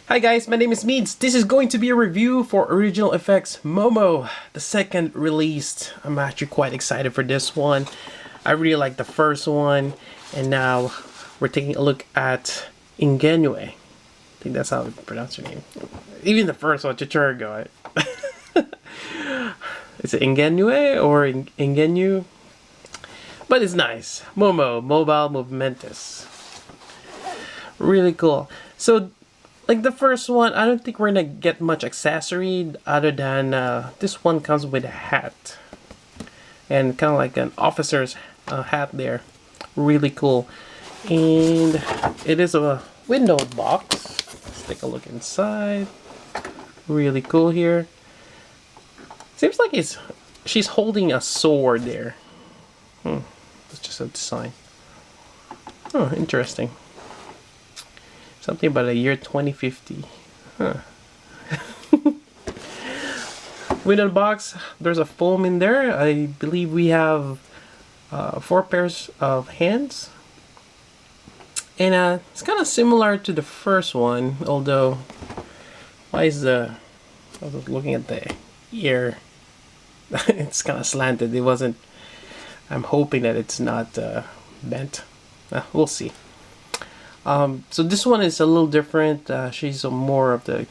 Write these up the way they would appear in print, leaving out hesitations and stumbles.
Hi guys, my name is Meads. This is going to be a review for Original Effects MoMo, the second released. I'm actually quite excited for this one. I really like the first one, and now we're taking a look at Ingenue. I think that's how you pronounce your name. Even the first one, Chichurgo. Is it Ingenue or Ingenue? But it's nice. MoMo, Mobile Movementus. Really cool. So, like the first one, I don't think we're gonna get much accessory other than this one comes with a hat and kind of like an officer's hat there. Really cool. And it is a window box. Let's take a look inside. Really cool here. Seems like she's holding a sword there. It's just a design. Oh, interesting. Something about the year 2050. Huh. Within the box, there's a foam in there. I believe we have 4 pairs of hands. And it's kind of similar to the first one, although I was looking at the ear. It's kind of slanted. It wasn't. I'm hoping that it's not bent. We'll see. So this one is a little different. She's more of the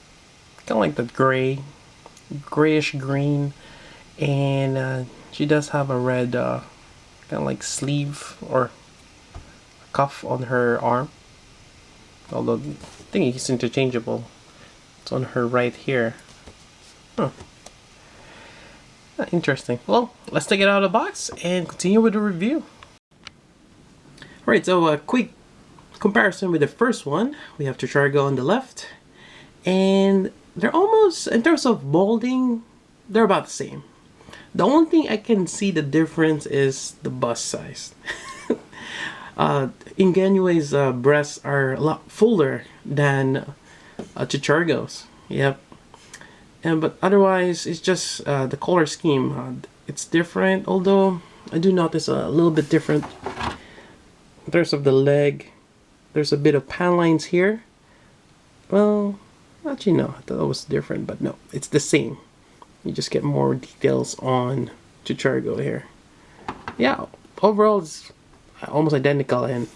kind of like the grayish green, and she does have a red kind of like sleeve or a cuff on her arm. Although I think it's interchangeable. It's on her right here. Huh. Interesting. Well, let's take it out of the box and continue with the review. Alright, so a quick comparison with the first one. We have Chichurgo on the left, and they're almost, in terms of molding, they're about the same. The only thing I can see the difference is the bust size. Ingenue's breasts are a lot fuller than Chichurgo's. Yep. But otherwise, it's just the color scheme. It's different, although I do notice a little bit different in terms of the leg. There's a bit of pan lines here. Well, actually no, I thought it was different, but no, it's the same. You just get more details on Chichurgo here. Yeah, overall it's almost identical, and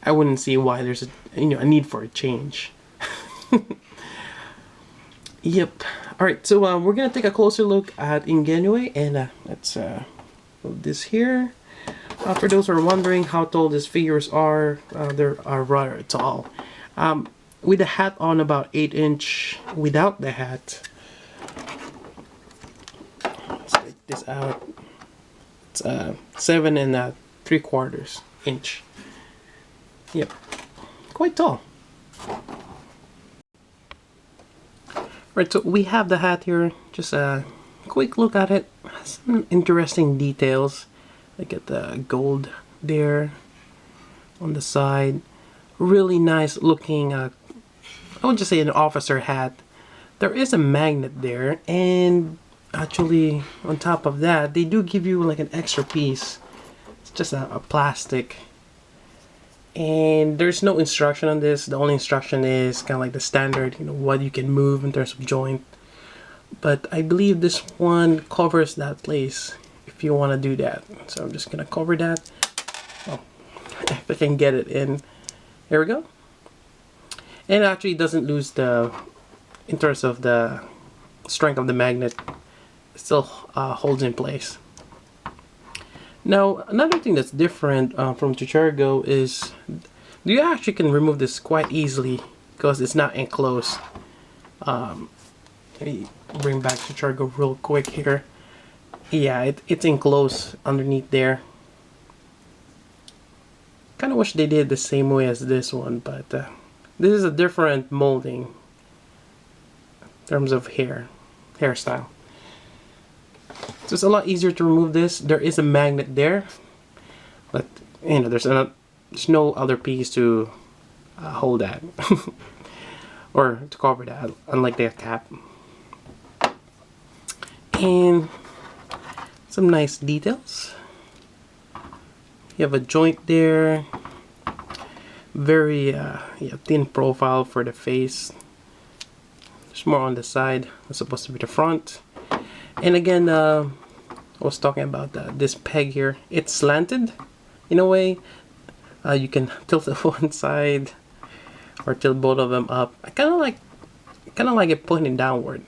I wouldn't see why there's a need for a change. Yep. Alright, so we're gonna take a closer look at Ingenue, and let's move this here. For those who are wondering how tall these figures are, they are rather tall. With the hat on, about 8 inch. Without the hat, let's take this out. It's 7 3/4 inch. Yep, quite tall. Right, so we have the hat here. Just a quick look at it. Some interesting details. Look at the gold there on the side. Really nice looking, I would just say an officer hat. There is a magnet there, and actually on top of that, they do give you like an extra piece. It's just a plastic. And there's no instruction on this. The only instruction is kind of like the standard, what you can move in terms of joint. But I believe this one covers that place if you want to do that. So I'm just gonna cover that. Oh, if I can get it in. Here we go. And actually it doesn't lose in terms of the strength of the magnet. It still holds in place. Now, another thing that's different from Chichurgo is you actually can remove this quite easily because it's not enclosed. Let me bring back Chichurgo real quick here. Yeah, it's enclosed underneath there. Kind of wish they did the same way as this one, but this is a different molding in terms of hairstyle. So it's a lot easier to remove this. There is a magnet there, but there's no other piece to hold that or to cover that, unlike the cap. And some nice details. You have a joint there. Very yeah, thin profile for the face. There's more on the side. It's supposed to be the front. And again, I was talking about this peg here. It's slanted in a way. You can tilt it one side or tilt both of them up. I kind of like it pointing downward.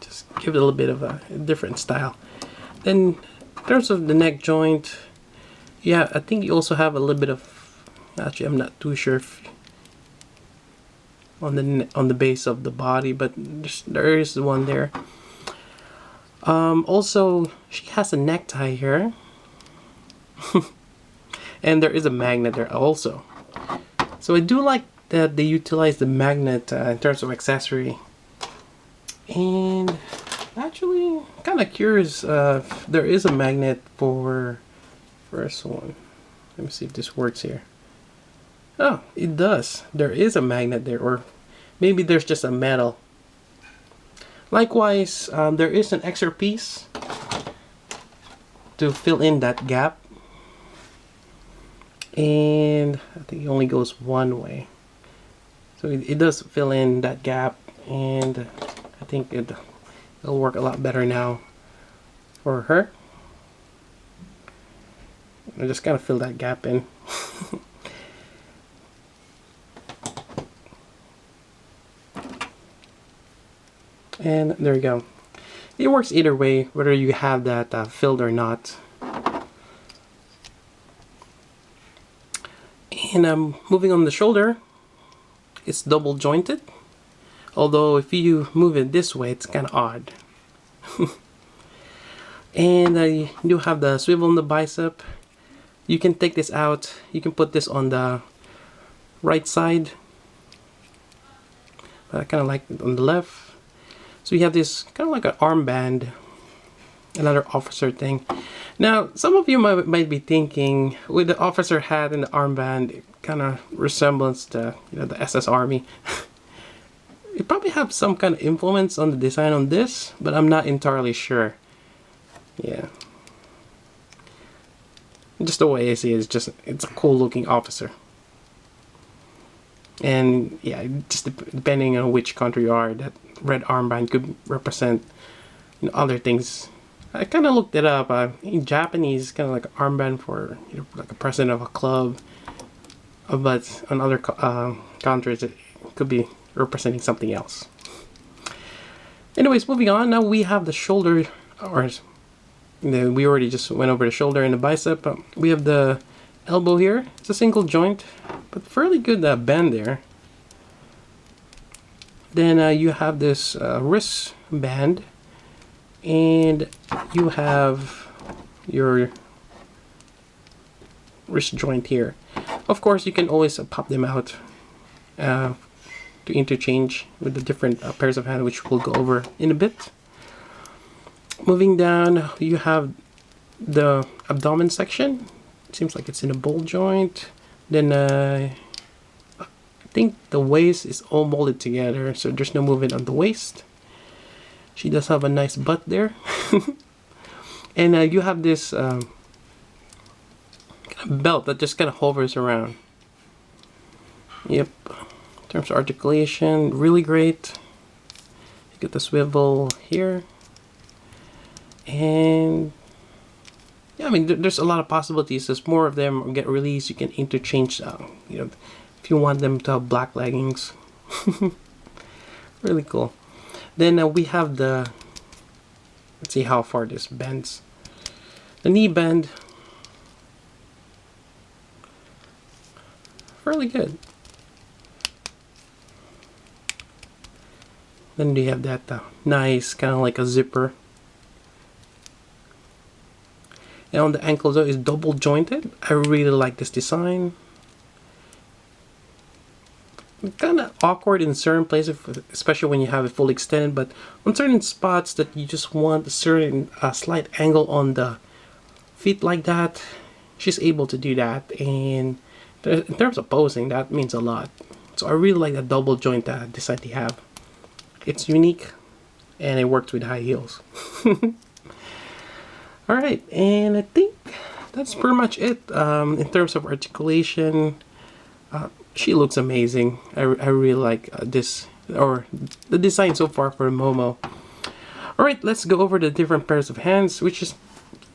Just give it a little bit of a different style. Then in terms of the neck joint, yeah, I think you also have a little bit of. Actually, I'm not too sure if on the base of the body, but there is one there. Also, she has a necktie here, and there is a magnet there also. So I do like that they utilize the magnet in terms of accessory. And actually, kind of curious if there is a magnet for first one. Let me see if this works here. Oh, it does. There is a magnet there, or maybe there's just a metal. Likewise, there is an extra piece to fill in that gap. And I think it only goes one way. So it does fill in that gap, and I think it'll work a lot better now for her. I just kind of fill that gap in. And there you go. It works either way, whether you have that filled or not. And moving on the shoulder, it's double jointed. Although if you move it this way, it's kind of odd. And you do have the swivel on the bicep. You can take this out. You can put this on the right side. But I kind of like it on the left. So you have this kind of like an armband, another officer thing. Now, some of you might be thinking, with the officer hat and the armband, it kind of resembles the the SS Army. It probably have some kind of influence on the design on this, but I'm not entirely sure. Yeah, just the way I see it, it's a cool looking officer. And yeah, just depending on which country you are, that red armband could represent other things. I kind of looked it up. In Japanese, kind of like an armband for like a president of a club. But on other countries, it could be representing something else. Anyways, moving on. Now we have the shoulder, or we already just went over the shoulder and the bicep. We have the elbow here. It's a single joint, but fairly good bend there. Then you have this wrist band, and you have your wrist joint here. Of course, you can always pop them out to interchange with the different pairs of hands, which we'll go over in a bit. Moving down, you have the abdomen section. It seems like it's in a ball joint. Then I think the waist is all molded together, so there's no movement on the waist. She does have a nice butt there. And you have this kind of belt that just kind of hovers around. Yep. In terms of articulation, really great. You get the swivel here. And yeah, I mean, there's a lot of possibilities. As more of them get released, you can interchange, if you want them to have black leggings. Really cool. Then we have let's see how far this bends. The knee bend, fairly good. Then you have that nice, kind of like a zipper. And on the ankle though, is double jointed. I really like this design. Kind of awkward in certain places, especially when you have it fully extended, but on certain spots that you just want a certain slight angle on the feet like that, she's able to do that. And in terms of posing, that means a lot. So I really like that double joint design they have. It's unique, and it works with high heels. Alright, and I think that's pretty much it in terms of articulation. she looks amazing. I really like this, or the design so far for MoMo. Alright, let's go over the different pairs of hands, which is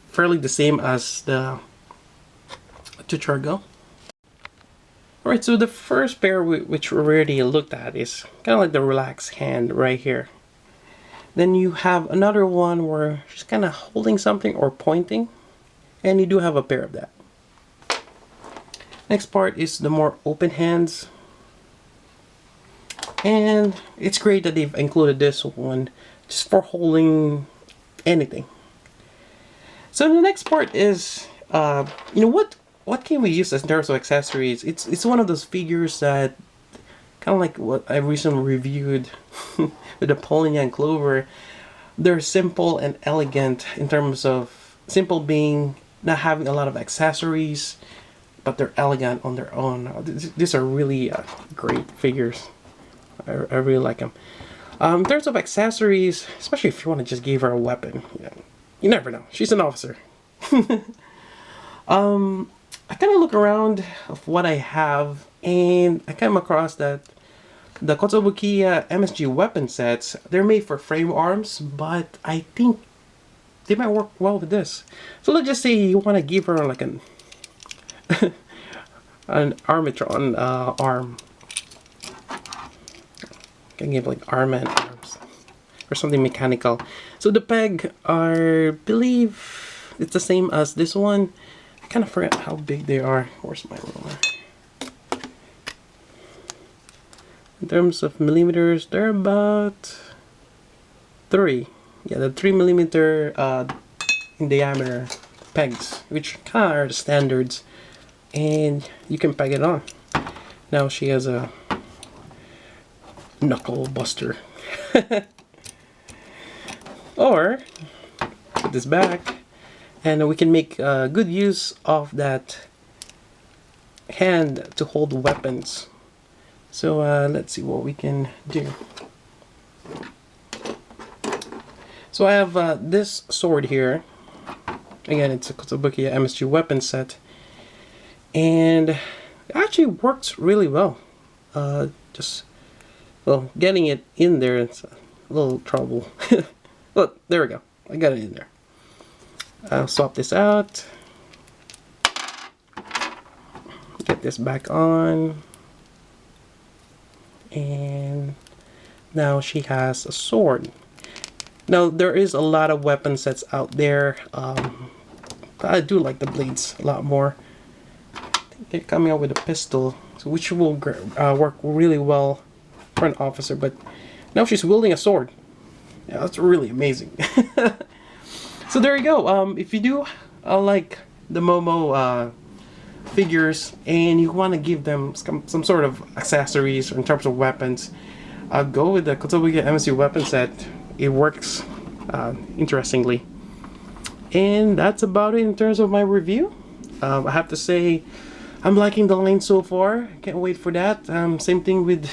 fairly the same as the Tuchargo. Alright, so the first pair which we already looked at is kind of like the relaxed hand right here. Then you have another one where she's kind of holding something or pointing, and you do have a pair of that. Next part is the more open hands, and it's great that they've included this one just for holding anything. So the next part is, you know, what can we use as in terms of accessories? It's one of those figures that kind of like what I recently reviewed with the Paulinia and Clover. They're simple and elegant in terms of simple being not having a lot of accessories, but they're elegant on their own. These are really great figures. I really like them. In terms of accessories, especially if you want to just give her a weapon, you never know. She's an officer. I kind of look around of what I have, and I came across that the Kotsubukiya MSG weapon sets, they're made for frame arms, but I think they might work well with this. So let's just say you want to give her like an Armatron arm. Can give like Armament arms or something mechanical. So the peg are, believe it's the same as this one. I kind of forget how big they are. Where's my ruler? In terms of millimeters, they're about 3. Yeah, the 3mm in diameter pegs, which kind of are the standards, and you can peg it on. Now she has a knuckle buster. Or put this back, and we can make good use of that hand to hold weapons. So let's see what we can do. So I have this sword here. Again, it's a Kotsubukiya MSG weapon set, and it actually works really well. Well, getting it in there, it's a little trouble. But there we go. I got it in there. I'll swap this out. Get this back on. And now she has a sword. Now, there is a lot of weapon sets out there. I do like the blades a lot more. I think they're coming out with a pistol, so which will work really well for an officer. But now she's wielding a sword. Yeah, that's really amazing. So there you go. If you do like the MoMo figures and you want to give them some sort of accessories in terms of weapons, go with the Kotsubukiya MSG weapon set. It works interestingly. And that's about it in terms of my review. I have to say, I'm liking the line so far. Can't wait for that. Same thing with,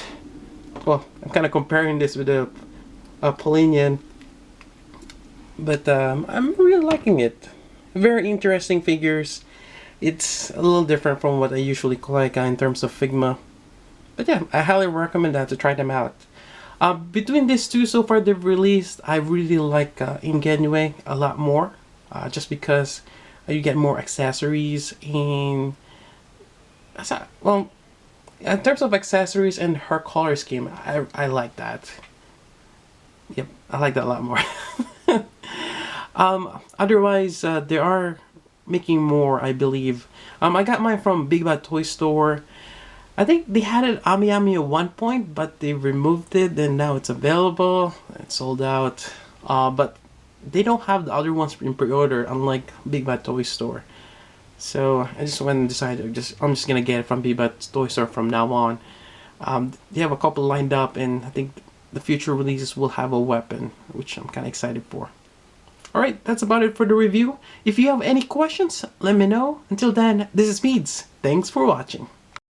well, I'm kind of comparing this with the Paulinia, but I'm really liking it. Very interesting figures. It's a little different from what I usually collect in terms of Figma. But yeah, I highly recommend that to try them out. Between these two so far they've released, I really like Ingenue a lot more. Just because you get more accessories and... Well, in terms of accessories and her color scheme, I like that. Yep, I like that a lot more. Otherwise, they are making more, I believe. I got mine from Big Bad Toy Store. I think they had it Ami Ami at one point, but they removed it and now it's available. It's sold out. But they don't have the other ones in pre-order, unlike Big Bad Toy Store. So I just went and decided I'm just gonna get it from Big Bad Toy Store from now on. They have a couple lined up, and I think the future releases will have a weapon, which I'm kind of excited for. Alright, that's about it for the review. If you have any questions, let me know. Until then, this is Meads. Thanks for watching.